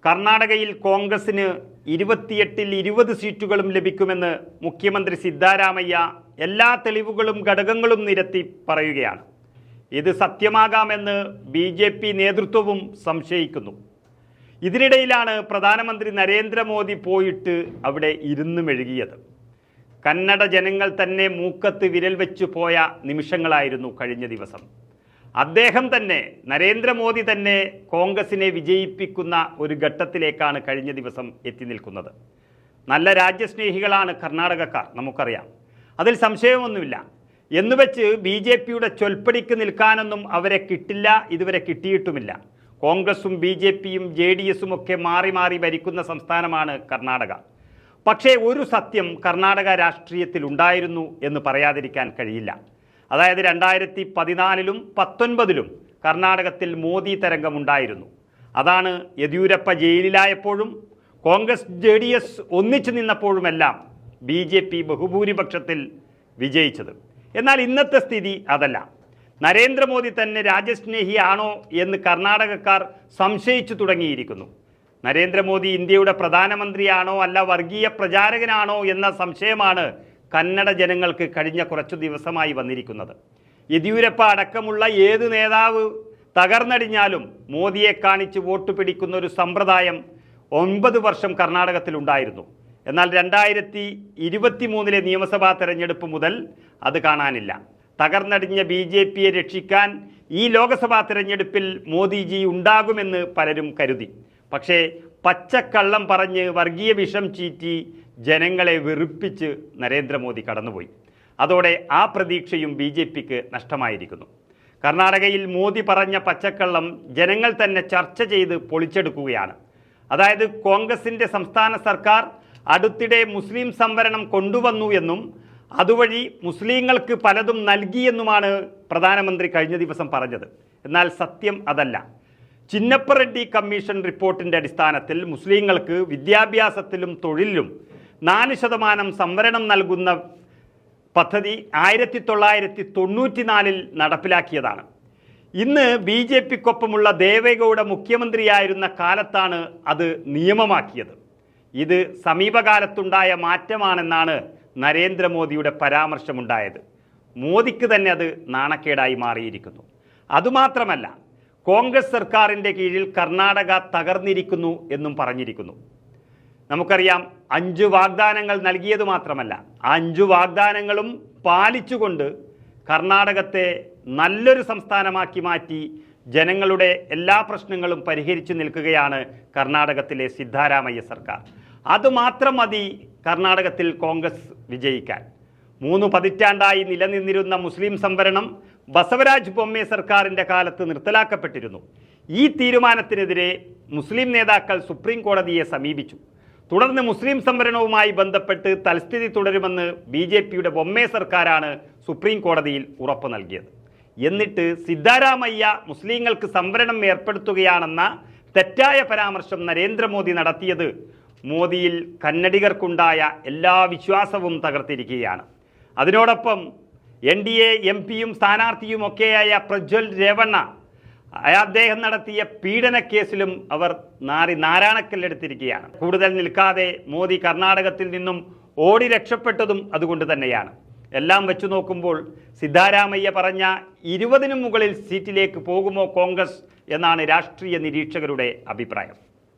കർണാടകയിൽ കോൺഗ്രസിന് 28ൽ 20 സീറ്റുകളും ലഭിക്കുമെന്ന് മുഖ്യമന്ത്രി സിദ്ധാരാമയ്യ എല്ലാ തെളിവുകളും ഘടകങ്ങളും നിരത്തി പറയുകയാണ്. ഇത് സത്യമാകാമെന്ന് BJP നേതൃത്വവും സംശയിക്കുന്നു. ഇതിനിടയിലാണ് പ്രധാനമന്ത്രി നരേന്ദ്രമോദി പോയിട്ട് അവിടെ ഇരുന്ന് മെഴുകിയത്. കന്നഡ ജനങ്ങൾ തന്നെ മൂക്കത്ത് വിരൽ വെച്ചു പോയ നിമിഷങ്ങളായിരുന്നു കഴിഞ്ഞ ദിവസം. അദ്ദേഹം തന്നെ, നരേന്ദ്രമോദി തന്നെ കോൺഗ്രസിനെ വിജയിപ്പിക്കുന്ന ഒരു ഘട്ടത്തിലേക്കാണ് കഴിഞ്ഞ ദിവസം എത്തി നിൽക്കുന്നത്. നല്ല രാജ്യസ്നേഹികളാണ് കർണാടകക്കാർ, നമുക്കറിയാം, അതിൽ സംശയമൊന്നുമില്ല. എന്നുവെച്ച് BJPയുടെ ചൊൽപ്പടിക്ക് നിൽക്കാനൊന്നും അവരെ കിട്ടില്ല, ഇതുവരെ കിട്ടിയിട്ടുമില്ല. കോൺഗ്രസും BJPയും JDSും ഒക്കെ മാറി മാറി ഭരിക്കുന്ന സംസ്ഥാനമാണ് കർണാടക. പക്ഷേ ഒരു സത്യം കർണാടക രാഷ്ട്രീയത്തിൽ ഉണ്ടായിരുന്നു എന്ന് പറയാതിരിക്കാൻ കഴിയില്ല. അതായത് 2014ലും 2019ലും കർണാടകത്തിൽ മോദി തരംഗമുണ്ടായിരുന്നു. അതാണ് യെദ്യൂരപ്പ ജയിലിലായപ്പോഴും കോൺഗ്രസ് JDS ഒന്നിച്ചു നിന്നപ്പോഴുമെല്ലാം BJP ബഹുഭൂരിപക്ഷത്തിൽ വിജയിച്ചത്. എന്നാൽ ഇന്നത്തെ സ്ഥിതി അതല്ല. നരേന്ദ്രമോദി തന്നെ രാജ്യസ്നേഹിയാണോ എന്ന് കർണാടകക്കാർ സംശയിച്ചു തുടങ്ങിയിരിക്കുന്നു. നരേന്ദ്രമോദി ഇന്ത്യയുടെ പ്രധാനമന്ത്രിയാണോ അല്ല വർഗീയ പ്രചാരകനാണോ എന്ന സംശയമാണ് കന്നഡ ജനങ്ങൾക്ക് കഴിഞ്ഞ കുറച്ചു ദിവസമായി വന്നിരിക്കുന്നത്. യെദ്യൂരപ്പ അടക്കമുള്ള ഏത് നേതാവ് തകർന്നടിഞ്ഞാലും മോദിയെ കാണിച്ച് വോട്ട് പിടിക്കുന്ന ഒരു സമ്പ്രദായം 9 വർഷം കർണാടകത്തിലുണ്ടായിരുന്നു. എന്നാൽ 2023 നിയമസഭാ തെരഞ്ഞെടുപ്പ് മുതൽ അത് കാണാനില്ല. തകർന്നടിഞ്ഞ BJPയെ രക്ഷിക്കാൻ ഈ ലോക്സഭാ തെരഞ്ഞെടുപ്പിൽ മോദിജി ഉണ്ടാകുമെന്ന് പലരും കരുതി. പക്ഷേ പച്ചക്കള്ളം പറഞ്ഞ് വർഗീയ വിഷം ചീറ്റി ജനങ്ങളെ വെറുപ്പിച്ച് നരേന്ദ്രമോദി കടന്നുപോയി. അതോടെ ആ പ്രതീക്ഷയും BJPക്ക് നഷ്ടമായിരിക്കുന്നു. കർണാടകയിൽ മോദി പറഞ്ഞ പച്ചക്കള്ളം ജനങ്ങൾ തന്നെ ചർച്ച ചെയ്ത് പൊളിച്ചെടുക്കുകയാണ്. അതായത് കോൺഗ്രസിൻ്റെ സംസ്ഥാന സർക്കാർ അടുത്തിടെ മുസ്ലിം സംവരണം കൊണ്ടുവന്നു എന്നും അതുവഴി മുസ്ലിങ്ങൾക്ക് പലതും നൽകിയെന്നുമാണ് പ്രധാനമന്ത്രി കഴിഞ്ഞ ദിവസം പറഞ്ഞത്. എന്നാൽ സത്യം അതല്ല. ചിന്നപ്പ റെഡ്ഡി കമ്മീഷൻ റിപ്പോർട്ടിൻ്റെ അടിസ്ഥാനത്തിൽ മുസ്ലിങ്ങൾക്ക് വിദ്യാഭ്യാസത്തിലും തൊഴിലിലും 4% സംവരണം നൽകുന്ന പദ്ധതി 1994 നടപ്പിലാക്കിയതാണ്. ഇന്ന് BJPക്കൊപ്പമുള്ള ദേവേഗൌഡ മുഖ്യമന്ത്രിയായിരുന്ന കാലത്താണ് അത് നിയമമാക്കിയത്. ഇത് സമീപകാലത്തുണ്ടായ മാറ്റമാണെന്നാണ് നരേന്ദ്രമോദിയുടെ പരാമർശമുണ്ടായത്. മോദിക്ക് തന്നെ അത് നാണക്കേടായി മാറിയിരിക്കുന്നു. അതുമാത്രമല്ല, കോൺഗ്രസ് സർക്കാരിൻ്റെ കീഴിൽ കർണാടക തകർന്നിരിക്കുന്നു എന്നും പറഞ്ഞിരിക്കുന്നു. നമുക്കറിയാം, 5 വാഗ്ദാനങ്ങൾ നൽകിയത് മാത്രമല്ല, 5 വാഗ്ദാനങ്ങളും പാലിച്ചുകൊണ്ട് കർണാടകത്തെ നല്ലൊരു സംസ്ഥാനമാക്കി മാറ്റി ജനങ്ങളുടെ എല്ലാ പ്രശ്നങ്ങളും പരിഹരിച്ചു നിൽക്കുകയാണ് കർണാടകത്തിലെ സിദ്ധാരാമയ്യ സർക്കാർ. അതുമാത്രം മതി കർണാടകത്തിൽ കോൺഗ്രസ് വിജയിക്കാൻ. 3 പതിറ്റാണ്ടായി നിലനിന്നിരുന്ന മുസ്ലിം സംവരണം ബസവരാജ് ബൊമ്മെ സർക്കാരിൻ്റെ കാലത്ത് നിർത്തലാക്കപ്പെട്ടിരുന്നു. ഈ തീരുമാനത്തിനെതിരെ മുസ്ലിം നേതാക്കൾ സുപ്രീം കോടതിയെ സമീപിച്ചു. തുടർന്ന് മുസ്ലിം സംവരണവുമായി ബന്ധപ്പെട്ട് തൽസ്ഥിതി തുടരുമെന്ന് BJPയുടെ ബൊമ്മെ സർക്കാരാണ് സുപ്രീം കോടതിയിൽ ഉറപ്പ് നൽകിയത്. എന്നിട്ട് സിദ്ധാരാമയ്യ മുസ്ലിങ്ങൾക്ക് സംവരണം ഏർപ്പെടുത്തുകയാണെന്ന തെറ്റായ പരാമർശം നരേന്ദ്രമോദി നടത്തിയത് മോദിയിൽ കന്നഡികർക്കുണ്ടായ എല്ലാ വിശ്വാസവും തകർത്തിരിക്കുകയാണ്. അതിനോടൊപ്പം NDA MP-യും സ്ഥാനാർത്ഥിയുമൊക്കെയായ പ്രജ്വൽ രേവണ്ണ, അദ്ദേഹം നടത്തിയ പീഡന കേസിലും അവർ നാരായണക്കല്ലെടുത്തിരിക്കുകയാണ്. കൂടുതൽ നിൽക്കാതെ മോദി കർണാടകത്തിൽ നിന്നും ഓടി രക്ഷപ്പെട്ടതും അതുകൊണ്ട് തന്നെയാണ്. എല്ലാം വെച്ചു നോക്കുമ്പോൾ സിദ്ധാരാമയ്യ പറഞ്ഞ 20ന് മുകളിൽ സീറ്റിലേക്ക് പോകുമോ കോൺഗ്രസ് എന്നാണ് രാഷ്ട്രീയ നിരീക്ഷകരുടെ അഭിപ്രായം.